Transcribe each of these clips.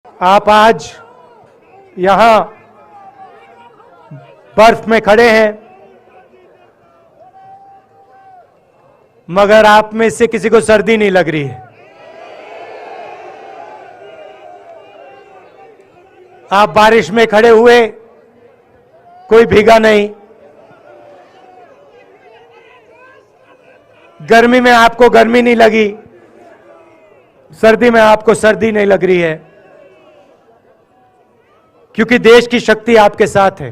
आप आज यहां बर्फ में खड़े हैं, मगर आप में से किसी को सर्दी नहीं लग रही है। आप बारिश में खड़े हुए, कोई भीगा नहीं। गर्मी में आपको गर्मी नहीं लगी, सर्दी में आपको सर्दी नहीं लग रही है, क्योंकि देश की शक्ति आपके साथ है।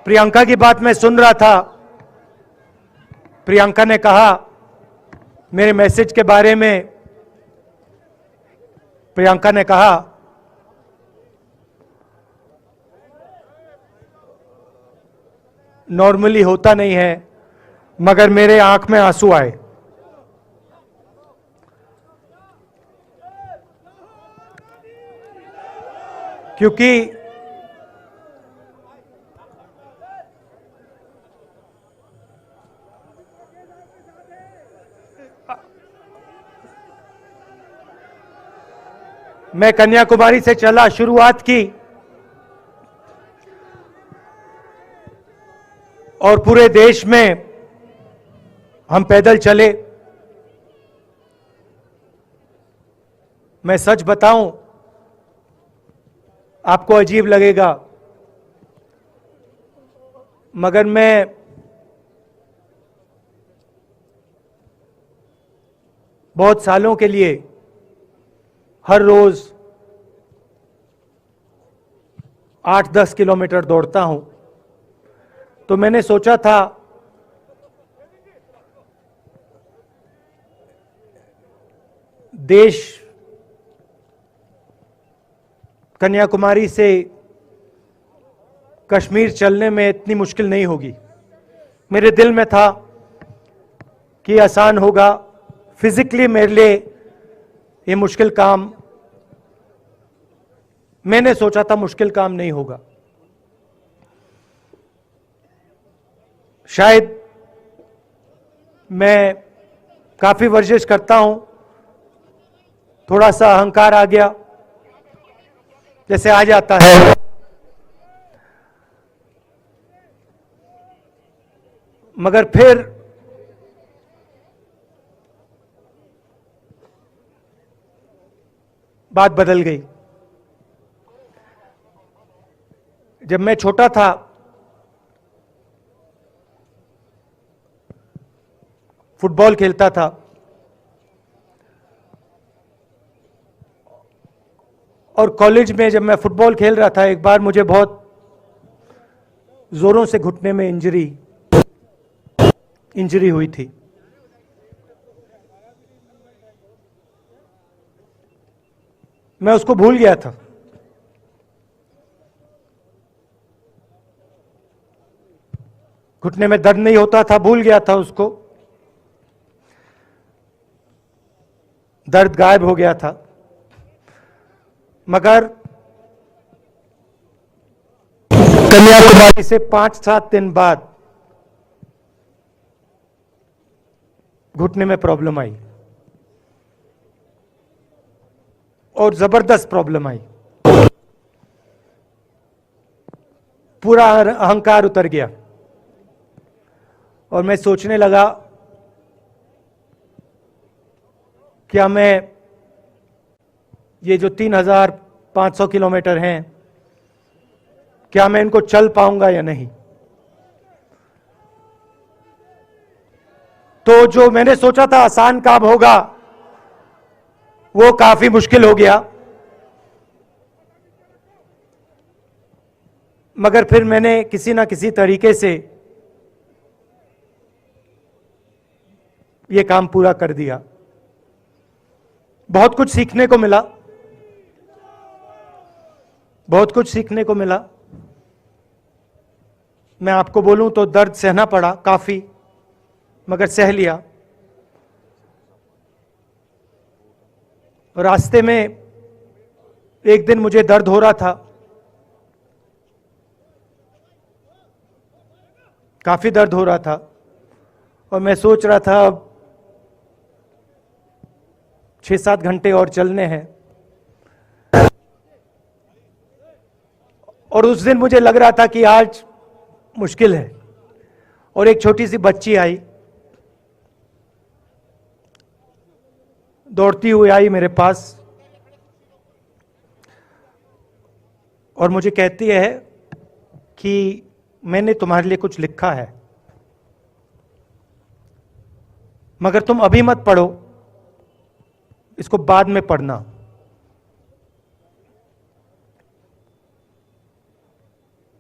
प्रियंका की बात मैं सुन रहा था। प्रियंका ने कहा मेरे मैसेज के बारे में, प्रियंका ने कहा नॉर्मली होता नहीं है, मगर मेरे आंख में आंसू आए। क्योंकि मैं कन्याकुमारी से चला, शुरुआत की और पूरे देश में हम पैदल चले। मैं सच बताऊं, आपको अजीब लगेगा, मगर मैं बहुत सालों के लिए हर रोज 8-10 किलोमीटर दौड़ता हूं। तो मैंने सोचा था देश कन्याकुमारी से कश्मीर चलने में इतनी मुश्किल नहीं होगी। मेरे दिल में था कि आसान होगा, फिजिकली मेरे लिए ये मुश्किल काम, मैंने सोचा था मुश्किल काम नहीं होगा। शायद मैं काफी वर्जिश करता हूं, थोड़ा सा अहंकार आ गया, जैसे आ जाता है। मगर फिर बात बदल गई। जब मैं छोटा था, फुटबॉल खेलता था, और कॉलेज में जब मैं फुटबॉल खेल रहा था, एक बार मुझे बहुत जोरों से घुटने में इंजरी हुई थी। मैं उसको भूल गया था। घुटने में दर्द नहीं होता था, भूल गया था उसको, दर्द गायब हो गया था। मगर कन्याकुमारी से 5-7 दिन बाद घुटने में प्रॉब्लम आई, और जबरदस्त प्रॉब्लम आई। पूरा अहंकार उतर गया, और मैं सोचने लगा क्या मैं ये जो 3500 किलोमीटर हैं, क्या मैं इनको चल पाऊंगा या नहीं। तो जो मैंने सोचा था आसान काम होगा, वो काफी मुश्किल हो गया। मगर फिर मैंने किसी ना किसी तरीके से ये काम पूरा कर दिया। बहुत कुछ सीखने को मिला, बहुत कुछ सीखने को मिला। मैं आपको बोलूं तो दर्द सहना पड़ा काफी, मगर सह लिया। रास्ते में एक दिन मुझे दर्द हो रहा था, काफी दर्द हो रहा था, और मैं सोच रहा था अब 6-7 घंटे और चलने हैं। और उस दिन मुझे लग रहा था कि आज मुश्किल है। और एक छोटी सी बच्ची आई, दौड़ती हुई आई मेरे पास और मुझे कहती है कि मैंने तुम्हारे लिए कुछ लिखा है, मगर तुम अभी मत पढ़ो, इसको बाद में पढ़ना।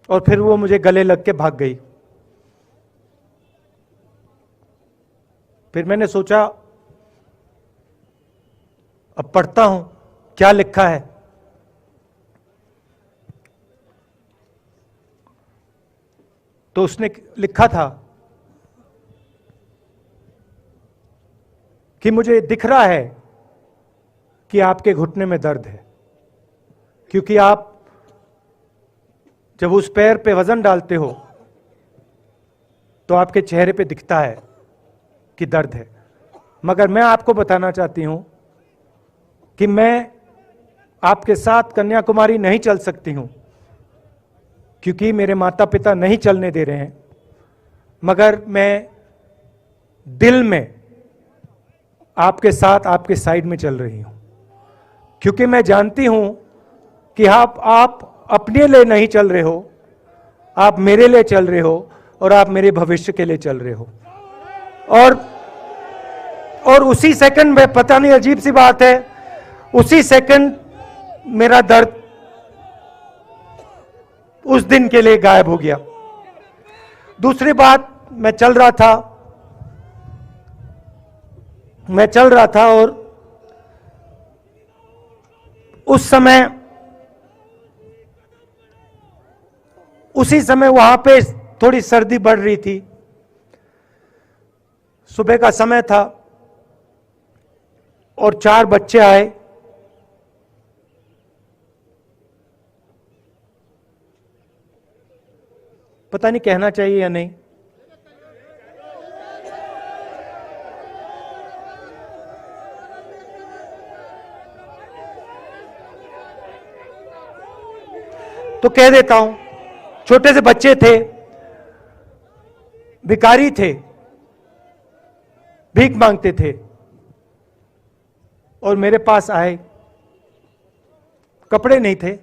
और फिर वो मुझे गले लग के भाग गई। फिर मैंने सोचा अब पढ़ता हूं क्या लिखा है। तो उसने लिखा था कि मुझे दिख रहा है कि आपके घुटने में दर्द है, क्योंकि आप जब उस पैर पे वजन डालते हो तो आपके चेहरे पे दिखता है कि दर्द है। मगर मैं आपको बताना चाहती हूं कि मैं आपके साथ कन्याकुमारी नहीं चल सकती हूं, क्योंकि मेरे माता पिता नहीं चलने दे रहे हैं। मगर मैं दिल में आपके साथ, आपके साइड में चल रही हूं, क्योंकि मैं जानती हूं कि आप अपने लिए नहीं चल रहे हो, आप मेरे लिए चल रहे हो और आप मेरे भविष्य के लिए चल रहे हो। और उसी सेकंड में, पता नहीं अजीब सी बात है, उसी सेकंड मेरा दर्द उस दिन के लिए गायब हो गया। दूसरी बात, मैं चल रहा था और उसी समय वहां पे थोड़ी सर्दी बढ़ रही थी। सुबह का समय था और 4 बच्चे आए। पता नहीं कहना चाहिए या नहीं। तो कह देता हूं, छोटे से बच्चे थे, भिखारी थे, भीख मांगते थे और मेरे पास आए। कपड़े नहीं थे,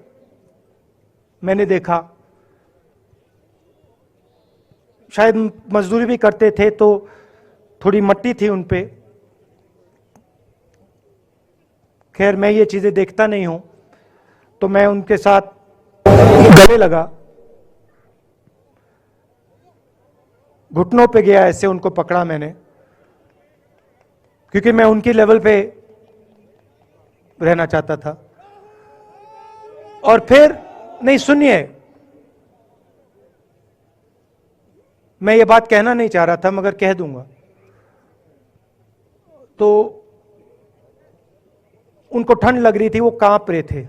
मैंने देखा, शायद मजदूरी भी करते थे तो थोड़ी मट्टी थी उन पे। खैर, मैं ये चीजें देखता नहीं हूं, तो मैं उनके साथ गले लगा, घुटनों पे गया, ऐसे उनको पकड़ा मैंने, क्योंकि मैं उनकी लेवल पे रहना चाहता था। और फिर, नहीं सुनिए, मैं ये बात कहना नहीं चाह रहा था मगर कह दूंगा। तो उनको ठंड लग रही थी, वो कांप रहे थे,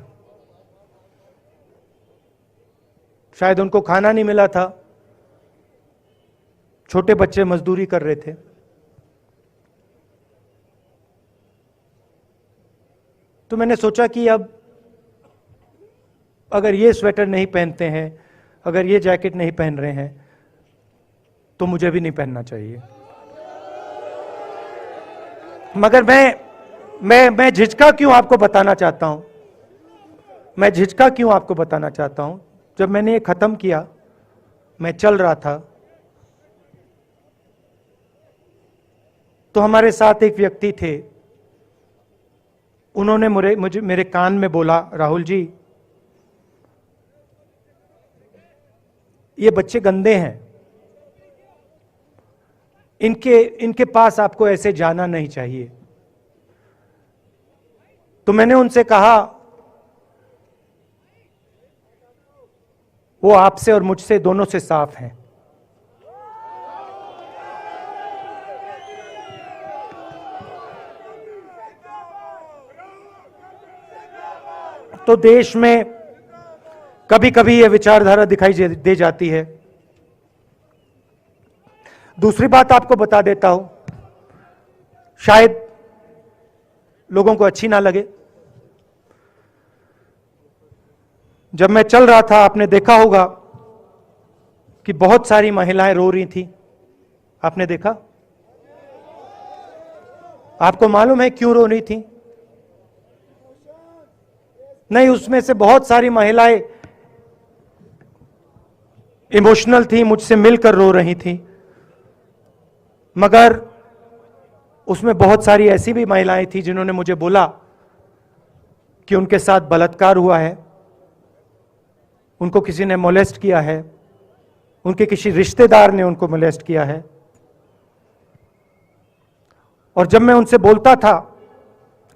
शायद उनको खाना नहीं मिला था, छोटे बच्चे मजदूरी कर रहे थे। तो मैंने सोचा कि अब अगर ये स्वेटर नहीं पहनते हैं, अगर ये जैकेट नहीं पहन रहे हैं, तो मुझे भी नहीं पहनना चाहिए। मगर मैं झिझका क्यों आपको बताना चाहता हूं, मैं झिझका क्यों आपको बताना चाहता हूं। जब मैंने ये खत्म किया, मैं चल रहा था, तो हमारे साथ एक व्यक्ति थे, उन्होंने मेरे कान में बोला, राहुल जी, ये बच्चे गंदे हैं, इनके पास आपको ऐसे जाना नहीं चाहिए। तो मैंने उनसे कहा, वो आपसे और मुझसे दोनों से साफ हैं। तो देश में कभी कभी यह विचारधारा दिखाई दे जाती है। दूसरी बात आपको बता देता हूं, शायद लोगों को अच्छी ना लगे। जब मैं चल रहा था, आपने देखा होगा कि बहुत सारी महिलाएं रो रही थी। आपने देखा? आपको मालूम है क्यों रो रही थी? नहीं, उसमें से बहुत सारी महिलाएं इमोशनल थी, मुझसे मिलकर रो रही थी, मगर उसमें बहुत सारी ऐसी भी महिलाएं थी जिन्होंने मुझे बोला कि उनके साथ बलात्कार हुआ है, उनको किसी ने मोलेस्ट किया है, उनके किसी रिश्तेदार ने उनको मोलेस्ट किया है। और जब मैं उनसे बोलता था,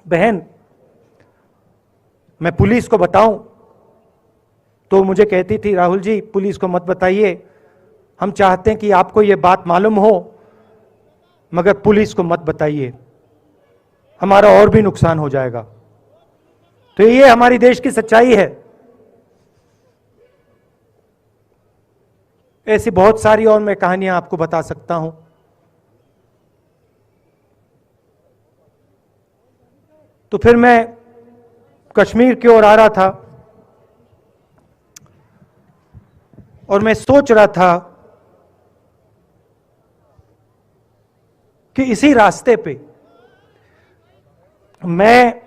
बहन मैं पुलिस को बताऊं, तो मुझे कहती थी, राहुल जी पुलिस को मत बताइए, हम चाहते हैं कि आपको यह बात मालूम हो, मगर पुलिस को मत बताइए, हमारा और भी नुकसान हो जाएगा। तो ये हमारी देश की सच्चाई है। ऐसी बहुत सारी और मैं कहानियां आपको बता सकता हूं। तो फिर मैं कश्मीर की ओर आ रहा था और मैं सोच रहा था कि इसी रास्ते पे मैं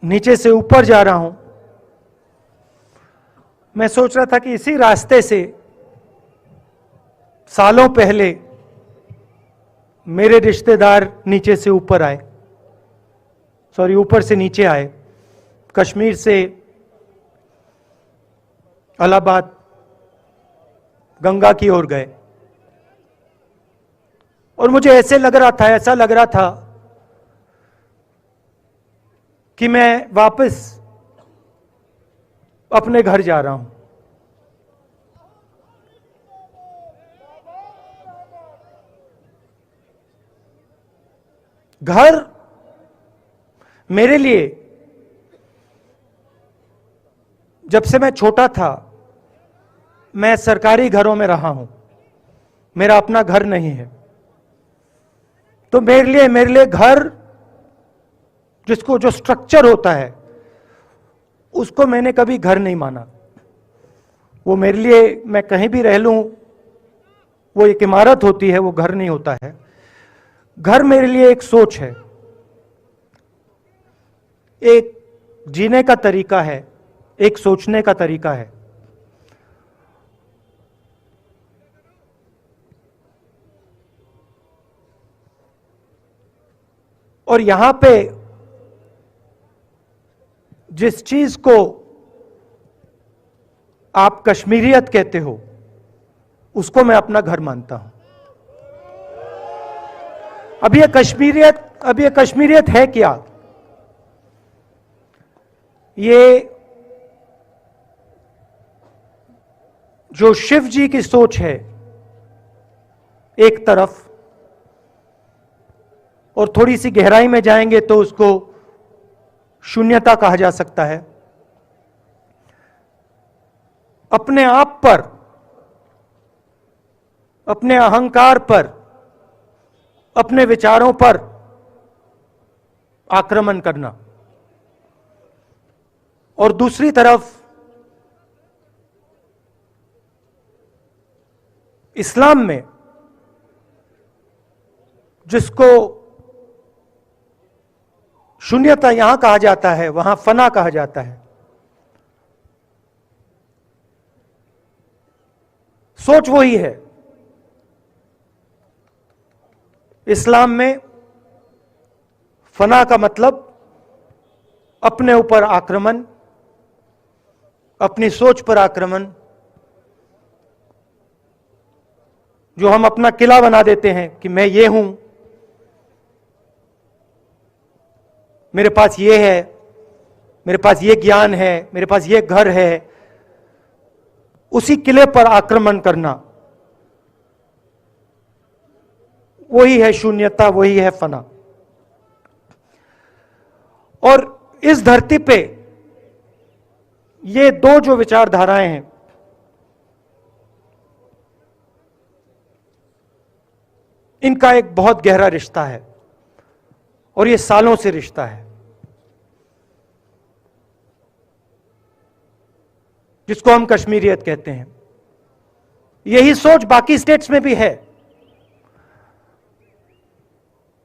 नीचे से ऊपर जा रहा हूं। मैं सोच रहा था कि इसी रास्ते से सालों पहले मेरे रिश्तेदार नीचे से ऊपर आए, सॉरी ऊपर से नीचे आए, कश्मीर से इलाहाबाद गंगा की ओर गए। और मुझे ऐसा लग रहा था कि मैं वापस अपने घर जा रहा हूं। घर मेरे लिए, जब से मैं छोटा था, मैं सरकारी घरों में रहा हूं, मेरा अपना घर नहीं है। तो मेरे लिए घर, जिसको जो स्ट्रक्चर होता है, उसको मैंने कभी घर नहीं माना। वो मेरे लिए, मैं कहीं भी रह लूं, वो एक इमारत होती है, वो घर नहीं होता है। घर मेरे लिए एक सोच है, एक जीने का तरीका है, एक सोचने का तरीका है। और यहां पे जिस चीज को आप कश्मीरियत कहते हो, उसको मैं अपना घर मानता हूं। अब ये कश्मीरियत है क्या? ये जो शिव जी की सोच है एक तरफ, और थोड़ी सी गहराई में जाएंगे तो उसको शून्यता कहा जा सकता है। अपने आप पर, अपने अहंकार पर, अपने विचारों पर आक्रमण करना। और दूसरी तरफ इस्लाम में, जिसको शून्यता यहां कहा जाता है, वहां फना कहा जाता है। सोच वही है। इस्लाम में फना का मतलब अपने ऊपर आक्रमण, अपनी सोच पर आक्रमण, जो हम अपना किला बना देते हैं कि मैं ये हूं, मेरे पास ये है, मेरे पास ये ज्ञान है, मेरे पास ये घर है, उसी किले पर आक्रमण करना, वही है शून्यता, वही है फना। और इस धरती पे ये दो जो विचारधाराएं हैं, इनका एक बहुत गहरा रिश्ता है और ये सालों से रिश्ता है, जिसको हम कश्मीरियत कहते हैं। यही सोच बाकी स्टेट्स में भी है।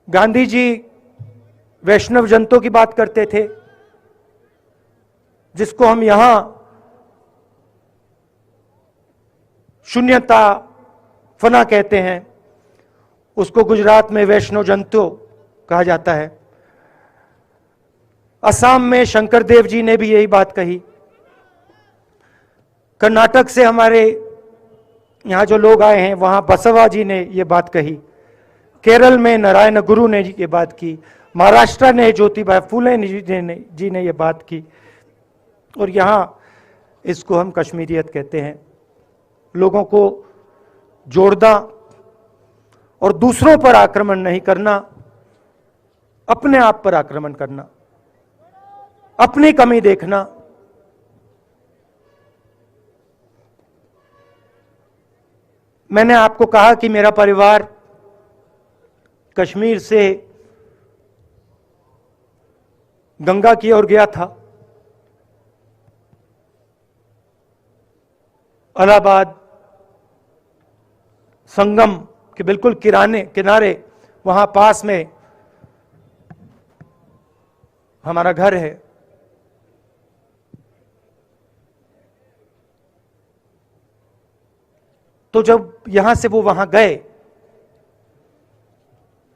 गांधी जी वैष्णव जनतों की बात करते थे, जिसको हम यहां शून्यता फना कहते हैं, उसको गुजरात में वैष्णव जनतो कहा जाता है। असम में शंकर देव जी ने भी यही बात कही। कर्नाटक से हमारे यहां जो लोग आए हैं वहां बसवा जी ने यह बात कही। केरल में नारायण गुरु ने ये बात की। महाराष्ट्र ने ज्योतिबा फुले जी ने यह बात की। और यहां इसको हम कश्मीरियत कहते हैं। लोगों को जोड़ना और दूसरों पर आक्रमण नहीं करना, अपने आप पर आक्रमण करना, अपनी कमी देखना। मैंने आपको कहा कि मेरा परिवार कश्मीर से गंगा की ओर गया था। इलाहाबाद संगम के बिल्कुल किनारे वहां पास में हमारा घर है। तो जब यहां से वो वहां गए,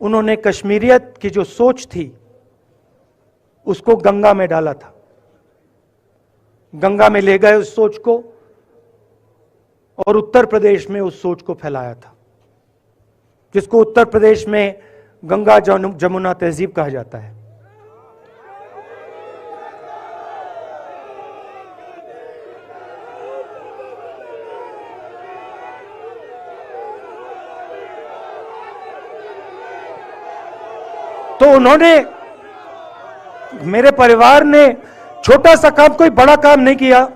उन्होंने कश्मीरियत की जो सोच थी उसको गंगा में डाला था। गंगा में ले गए उस सोच को और उत्तर प्रदेश में उस सोच को फैलाया था, जिसको उत्तर प्रदेश में गंगा जमुना तहजीब कहा जाता है। तो उन्होंने, मेरे परिवार ने छोटा सा काम, कोई बड़ा काम नहीं किया।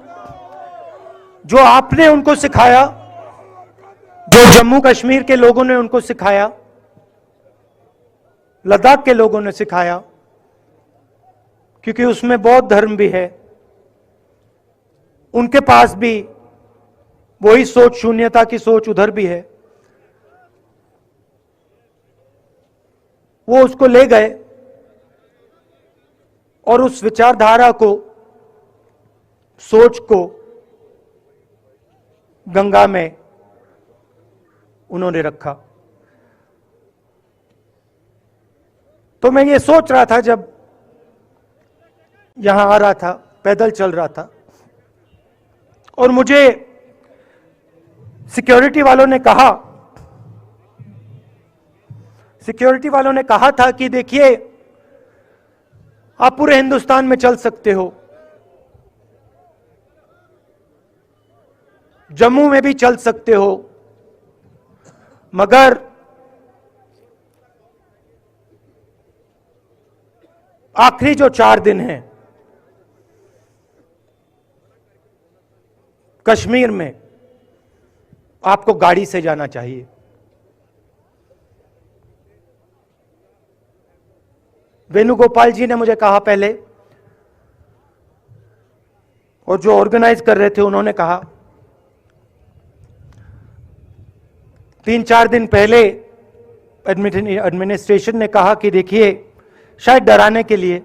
जो आपने उनको सिखाया, जो जम्मू कश्मीर के लोगों ने उनको सिखाया, लद्दाख के लोगों ने सिखाया, क्योंकि उसमें बौद्ध धर्म भी है, उनके पास भी वही सोच, शून्यता की सोच उधर भी है। वो उसको ले गए और उस विचारधारा को, सोच को गंगा में उन्होंने रखा। तो मैं ये सोच रहा था, जब यहां आ रहा था, पैदल चल रहा था, और मुझे सिक्योरिटी वालों ने कहा था कि देखिए, आप पूरे हिंदुस्तान में चल सकते हो, जम्मू में भी चल सकते हो, मगर आखिरी जो 4 दिन हैं कश्मीर में, आपको गाड़ी से जाना चाहिए। वेणुगोपाल जी ने मुझे कहा पहले, और जो ऑर्गेनाइज कर रहे थे उन्होंने कहा। 3-4 दिन पहले एडमिनिस्ट्रेशन ने कहा कि देखिए, शायद डराने के लिए,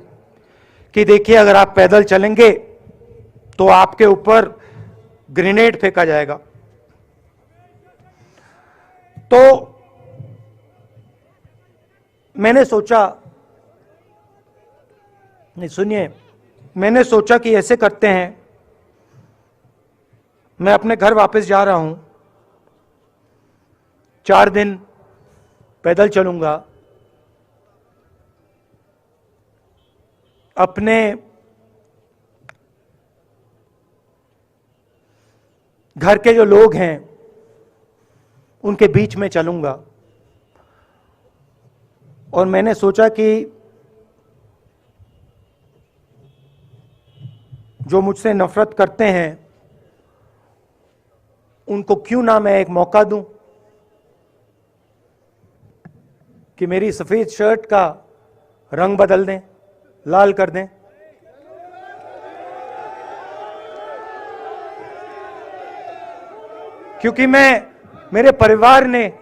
कि देखिए अगर आप पैदल चलेंगे तो आपके ऊपर ग्रेनेड फेंका जाएगा। तो मैंने सोचा, नहीं सुनिए, मैंने सोचा कि ऐसे करते हैं, मैं अपने घर वापस जा रहा हूं, 4 दिन पैदल चलूंगा, अपने घर के जो लोग हैं उनके बीच में चलूंगा। और मैंने सोचा कि जो मुझसे नफरत करते हैं उनको क्यों ना मैं एक मौका दूं। कि मेरी सफेद शर्ट का रंग बदल दें, लाल कर दें। क्योंकि मेरे परिवार ने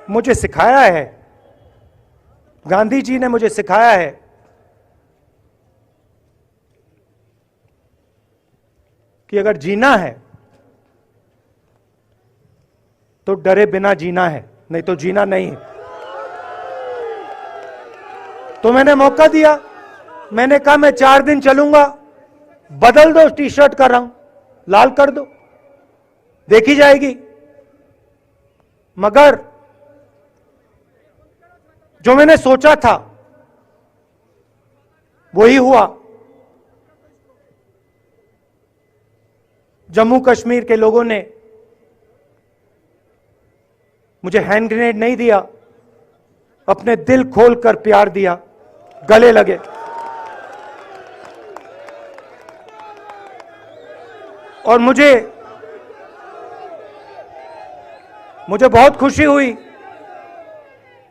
मुझे सिखाया है, गांधी जी ने मुझे सिखाया है कि अगर जीना है तो डरे बिना जीना है, नहीं तो जीना नहीं है। तो मैंने मौका दिया, मैंने कहा मैं 4 दिन चलूंगा, बदल दो टी शर्ट का रंग, लाल कर दो, देखी जाएगी। मगर जो मैंने सोचा था वही हुआ। जम्मू कश्मीर के लोगों ने मुझे हैंड ग्रेनेड नहीं दिया, अपने दिल खोलकर प्यार दिया, गले लगे। और मुझे बहुत खुशी हुई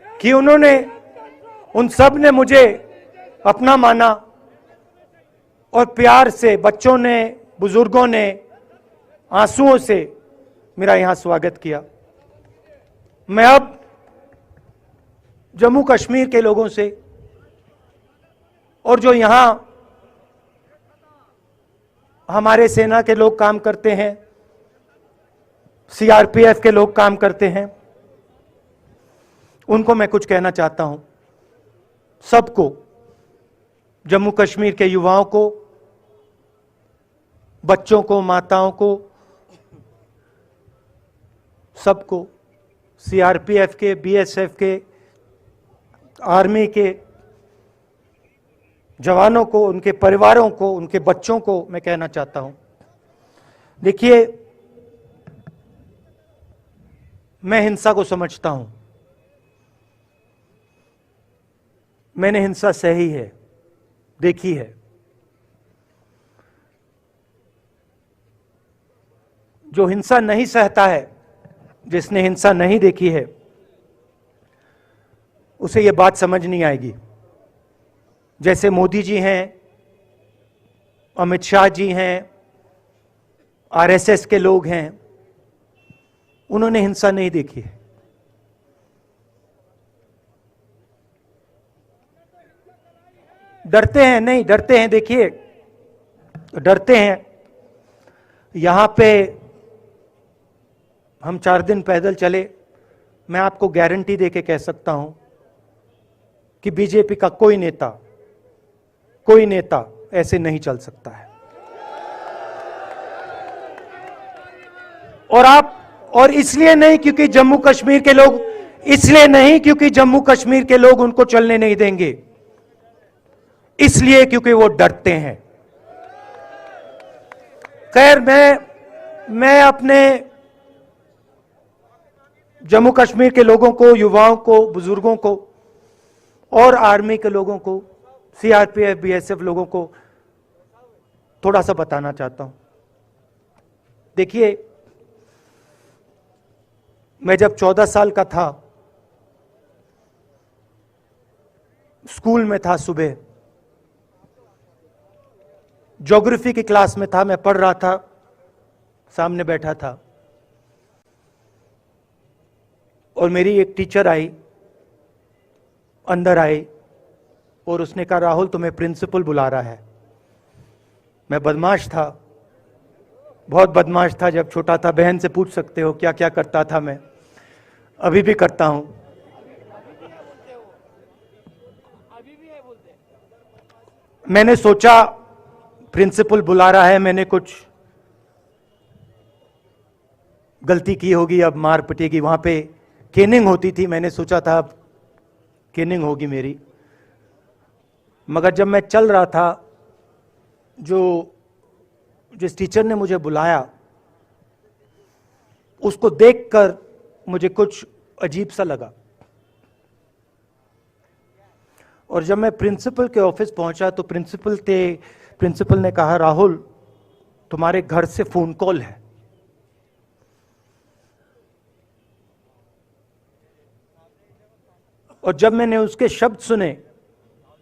कि उन सब ने मुझे अपना माना और प्यार से बच्चों ने, बुजुर्गों ने आंसुओं से मेरा यहां स्वागत किया। मैं अब जम्मू कश्मीर के लोगों से और जो यहां हमारे सेना के लोग काम करते हैं, सीआरपीएफ के लोग काम करते हैं, उनको मैं कुछ कहना चाहता हूं। सबको, जम्मू कश्मीर के युवाओं को, बच्चों को, माताओं को, सबको, सीआरपीएफ के, बीएसएफ के, आर्मी के जवानों को, उनके परिवारों को, उनके बच्चों को मैं कहना चाहता हूं, देखिए, मैं हिंसा को समझता हूं, मैंने हिंसा सही है, देखी है। जो हिंसा नहीं सहता है, जिसने हिंसा नहीं देखी है, उसे यह बात समझ नहीं आएगी। जैसे मोदी जी हैं, अमित शाह जी हैं, आरएसएस के लोग हैं, उन्होंने हिंसा नहीं देखी है। डरते हैं, नहीं डरते हैं, देखिए डरते हैं। यहां पे हम 4 दिन पैदल चले, मैं आपको गारंटी देके कह सकता हूं कि बीजेपी का कोई नेता ऐसे नहीं चल सकता है। और इसलिए नहीं क्योंकि जम्मू कश्मीर के लोग, इसलिए नहीं क्योंकि जम्मू कश्मीर के लोग उनको चलने नहीं देंगे, इसलिए क्योंकि वो डरते हैं। खैर, मैं अपने जम्मू कश्मीर के लोगों को, युवाओं को, बुजुर्गों को और आर्मी के लोगों को, सीआरपीएफ, बीएसएफ लोगों को थोड़ा सा बताना चाहता हूं। देखिए, मैं जब 14 साल का था, स्कूल में था, सुबह ज्योग्राफी की क्लास में था, मैं पढ़ रहा था, सामने बैठा था और मेरी एक टीचर आई, अंदर आई और उसने कहा, राहुल तुम्हें प्रिंसिपल बुला रहा है। मैं बदमाश था, बहुत बदमाश था जब छोटा था, बहन से पूछ सकते हो क्या क्या करता था मैं, अभी भी करता हूं। मैंने सोचा प्रिंसिपल बुला रहा है, मैंने कुछ गलती की होगी, अब मार पिटेगी। वहां पे केनिंग होती थी, मैंने सोचा था अब केनिंग होगी मेरी। मगर जब मैं चल रहा था, जिस टीचर ने मुझे बुलाया, उसको देखकर मुझे कुछ अजीब सा लगा। और जब मैं प्रिंसिपल के ऑफिस पहुंचा तो प्रिंसिपल ने कहा, राहुल तुम्हारे घर से फोन कॉल है। और जब मैंने उसके शब्द सुने,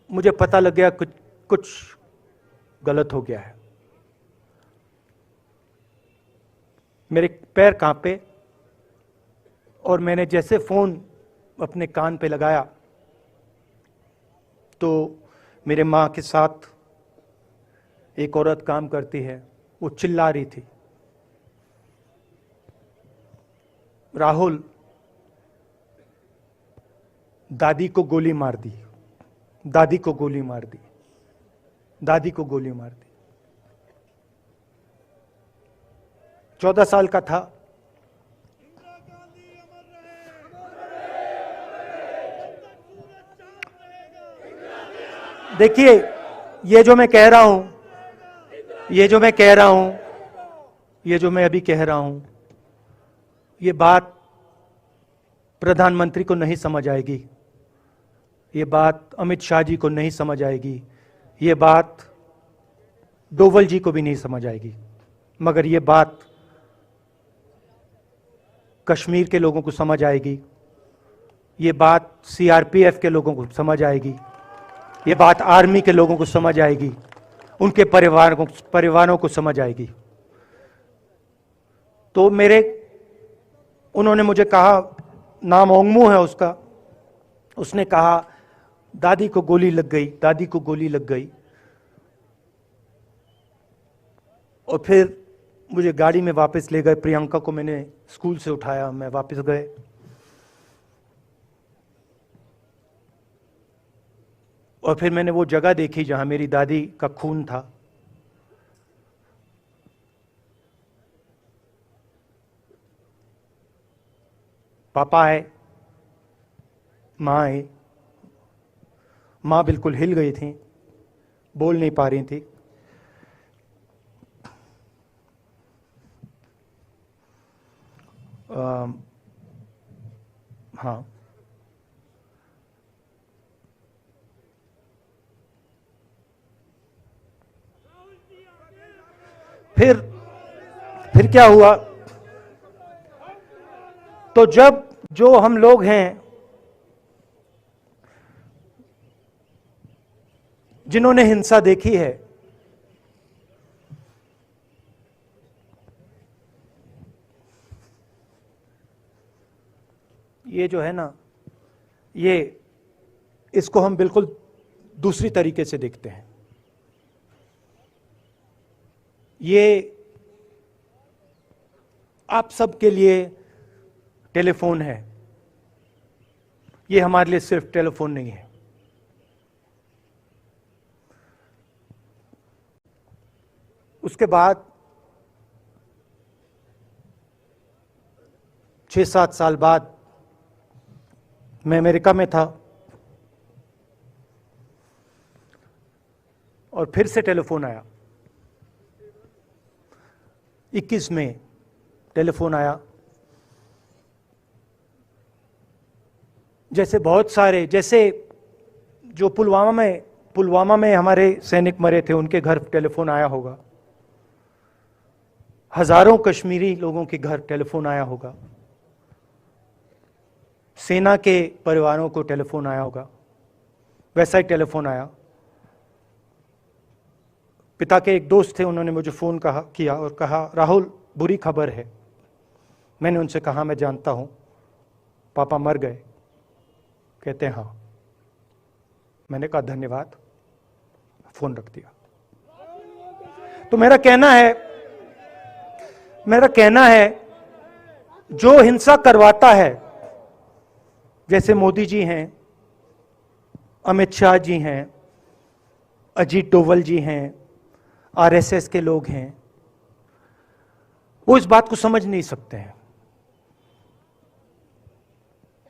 मुझे पता लग गया कुछ गलत हो गया है। मेरे पैर कांपे और मैंने जैसे फोन अपने कान पे लगाया तो मेरे मां के साथ एक औरत काम करती है, वो चिल्ला रही थी, राहुल, दादी को गोली मार दी, दादी को गोली मार दी, दादी को गोली मार दी। 14 साल का था। देखिए, ये जो मैं कह रहा हूं, ये जो मैं कह रहा हूं, ये जो मैं अभी कह रहा हूं, ये बात प्रधानमंत्री को नहीं समझ आएगी, ये बात अमित शाह जी को नहीं समझ आएगी, ये बात डोवल जी को भी नहीं समझ आएगी, मगर ये बात कश्मीर के लोगों को समझ आएगी, ये बात सीआरपीएफ के लोगों को समझ आएगी, ये बात आर्मी के लोगों को समझ आएगी, उनके परिवारों को समझ आएगी। तो उन्होंने मुझे कहा, नाम ओंगमू है उसका, उसने कहा दादी को गोली लग गई, दादी को गोली लग गई। और फिर मुझे गाड़ी में वापस ले गए, प्रियंका को मैंने स्कूल से उठाया, मैं वापस गए। और फिर मैंने वो जगह देखी जहां मेरी दादी का खून था। पापा आए, मां आई, मां बिल्कुल हिल गई थी, बोल नहीं पा रही थी। हाँ, फिर क्या हुआ, तो जब जो हम लोग हैं जिन्होंने हिंसा देखी है, ये जो है ना, ये इसको हम बिल्कुल दूसरी तरीके से देखते हैं। ये आप सबके लिए टेलीफोन है, ये हमारे लिए सिर्फ टेलीफोन नहीं है। उसके बाद 6-7 साल बाद मैं अमेरिका में था और फिर से टेलीफोन आया। 21 में टेलीफोन आया। जैसे बहुत सारे, जैसे जो पुलवामा में हमारे सैनिक मरे थे, उनके घर टेलीफोन आया होगा। हजारों कश्मीरी लोगों के घर टेलीफोन आया होगा। सेना के परिवारों को टेलीफोन आया होगा। वैसा ही टेलीफोन आया। पिता के एक दोस्त थे, उन्होंने मुझे फोन किया और कहा, राहुल, बुरी खबर है। मैंने उनसे कहा, मैं जानता हूं, पापा मर गए। कहते हैं हाँ। मैंने कहा धन्यवाद, फोन रख दिया। तो मेरा कहना है जो हिंसा करवाता है, जैसे मोदी जी हैं, अमित शाह जी हैं, अजीत डोवल जी हैं, आरएसएस के लोग हैं, वो इस बात को समझ नहीं सकते हैं,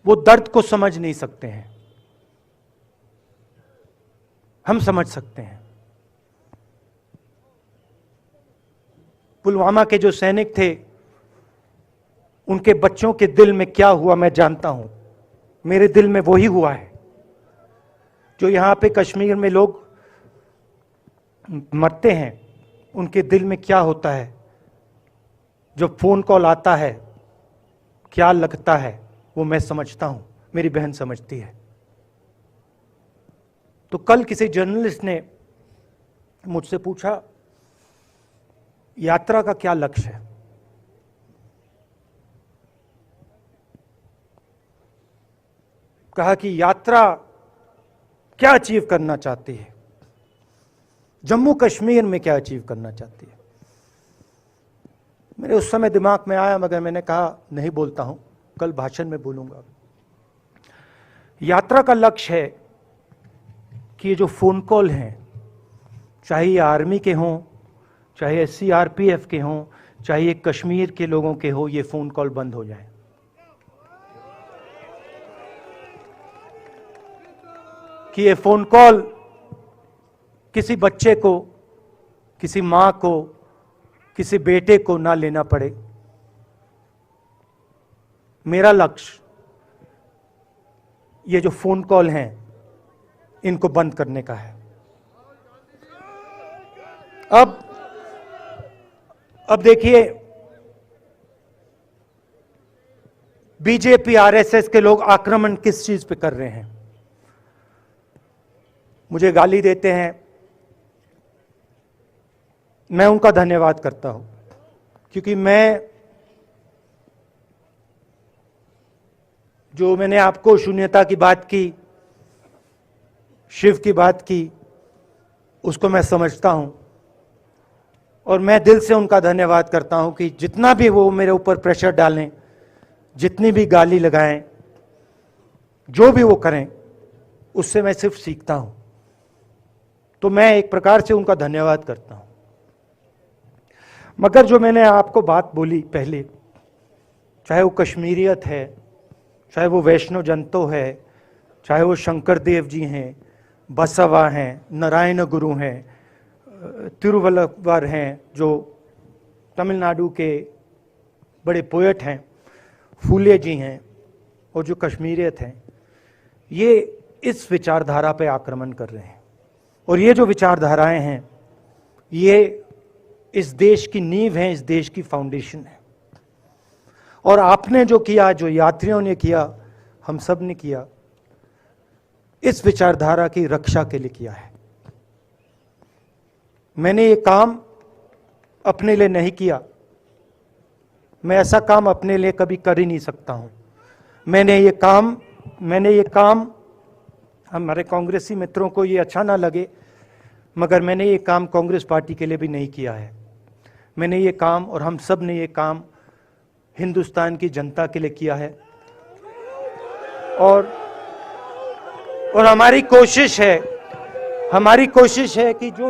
वो दर्द को समझ नहीं सकते हैं। हम समझ सकते हैं। पुलवामा के जो सैनिक थे, उनके बच्चों के दिल में क्या हुआ मैं जानता हूं। मेरे दिल में वही हुआ है जो यहां पे कश्मीर में लोग मरते हैं, उनके दिल में क्या होता है। जो फोन कॉल आता है, क्या लगता है, वो मैं समझता हूं, मेरी बहन समझती है। तो कल किसी जर्नलिस्ट ने मुझसे पूछा, यात्रा का क्या लक्ष्य है? कहा कि यात्रा क्या अचीव करना चाहती है, जम्मू कश्मीर में क्या अचीव करना चाहती है। मेरे उस समय दिमाग में आया, मगर मैंने कहा नहीं बोलता हूं, कल भाषण में बोलूंगा। यात्रा का लक्ष्य है कि ये जो फोन कॉल हैं, चाहे ये आर्मी के हों, चाहे सीआरपीएफ के हों, चाहे ये कश्मीर के लोगों के हो, ये फोन कॉल बंद हो जाए। कि ये फोन कॉल किसी बच्चे को, किसी मां को, किसी बेटे को ना लेना पड़े। मेरा लक्ष्य ये जो फोन कॉल हैं इनको बंद करने का है। अब देखिए, बीजेपी आरएसएस के लोग आक्रमण किस चीज पे कर रहे हैं। मुझे गाली देते हैं, मैं उनका धन्यवाद करता हूं, क्योंकि मैंने आपको शून्यता की बात की, शिव की बात की, उसको मैं समझता हूं और मैं दिल से उनका धन्यवाद करता हूं कि जितना भी वो मेरे ऊपर प्रेशर डालें, जितनी भी गाली लगाएं, जो भी वो करें, उससे मैं सिर्फ सीखता हूं। तो मैं एक प्रकार से उनका धन्यवाद करता हूं। मगर जो मैंने आपको बात बोली पहले, चाहे वो कश्मीरियत है, चाहे वो वैष्णव जंतो है, चाहे वो शंकर देव जी हैं, बसवा हैं, नारायण गुरु हैं, तिरुवल्लुवर हैं जो तमिलनाडु के बड़े पोएट हैं, फूले जी हैं, और जो कश्मीरियत हैं, ये इस विचारधारा पे आक्रमण कर रहे हैं। और ये जो विचारधाराएं हैं, ये इस देश की नींव है, इस देश की फाउंडेशन है। और आपने जो किया, जो यात्रियों ने किया, हम सब ने किया, इस विचारधारा की रक्षा के लिए किया है। मैंने ये काम अपने लिए नहीं किया, मैं ऐसा काम अपने लिए कभी कर ही नहीं सकता हूं। मैंने ये काम हमारे कांग्रेसी मित्रों को ये अच्छा ना लगे, मगर मैंने ये काम कांग्रेस पार्टी के लिए भी नहीं किया है। मैंने ये काम, और हम सब ने ये काम हिंदुस्तान की जनता के लिए किया है। और हमारी कोशिश है कि जो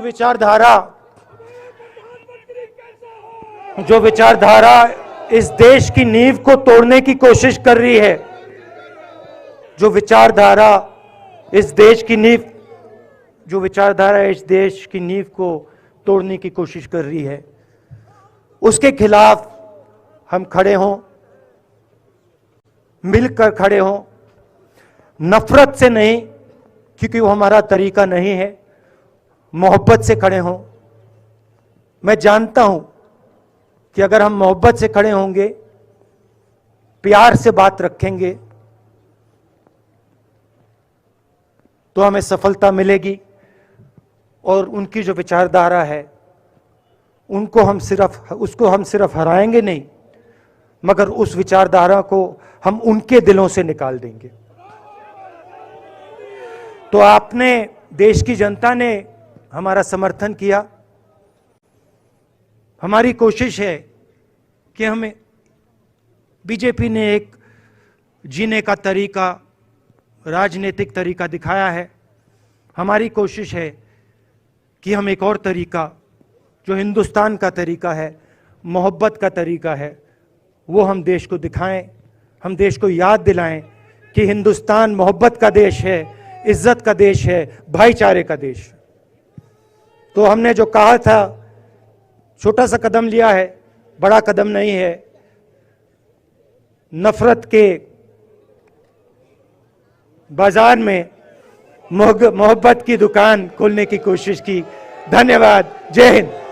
विचारधारा इस देश की नींव को तोड़ने की कोशिश कर रही है, जो विचारधारा इस देश की नींव को तोड़ने की कोशिश कर रही है, उसके खिलाफ हम खड़े हों, मिलकर खड़े हों, नफरत से नहीं, क्योंकि वो हमारा तरीका नहीं है, मोहब्बत से खड़े हों। मैं जानता हूं कि अगर हम मोहब्बत से खड़े होंगे, प्यार से बात रखेंगे, तो हमें सफलता मिलेगी। और उनकी जो विचारधारा है, उसको हम सिर्फ हराएंगे नहीं, मगर उस विचारधारा को हम उनके दिलों से निकाल देंगे। तो आपने, देश की जनता ने हमारा समर्थन किया। हमारी कोशिश है कि हमें, बीजेपी ने एक जीने का तरीका, राजनीतिक तरीका दिखाया है। हमारी कोशिश है कि हम एक और तरीका, जो हिंदुस्तान का तरीका है, मोहब्बत का तरीका है, वो हम देश को दिखाएं। हम देश को याद दिलाएं कि हिंदुस्तान मोहब्बत का देश है, इज्जत का देश है, भाईचारे का देश। तो हमने जो कहा था, छोटा सा कदम लिया है, बड़ा कदम नहीं है। नफरत के बाजार में मोहब्बत की दुकान खोलने की कोशिश की। धन्यवाद। जय हिंद।